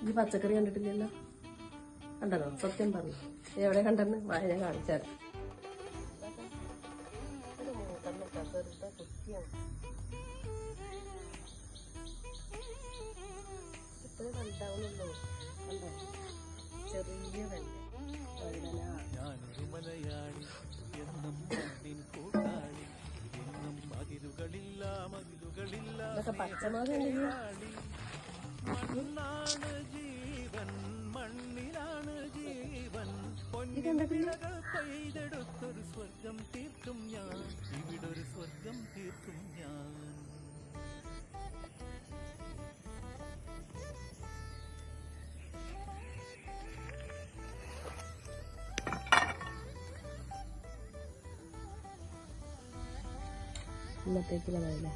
ഈ പച്ചക്കറി കണ്ടിട്ടില്ലല്ലോ? കണ്ടോ? സത്യം പറഞ്ഞു. എവിടെ കണ്ടെന്ന് ഞാൻ കാണിച്ചാൽ ഉണ്ടാവുന്നുള്ളൂ. കണ്ടോ? ചെറിയ വെള്ള ഞാനൊരു മലയാളി എന്നും കൂട്ടാളി എന്നും മതിലുകളില്ല പച്ചമുളക് മണ്ണാണ് ജീവൻ മണ്ണിലാണ് ജീവൻ പൊന്നിലകൾ കൊയ്തെടുത്തൊരു സ്വർഗം തീർക്കും ഞാൻ ഇവിടൊരു സ്വർഗം തീർക്കും ഞാൻ. ഇന്നത്തേക്കുള്ളതല്ലേ?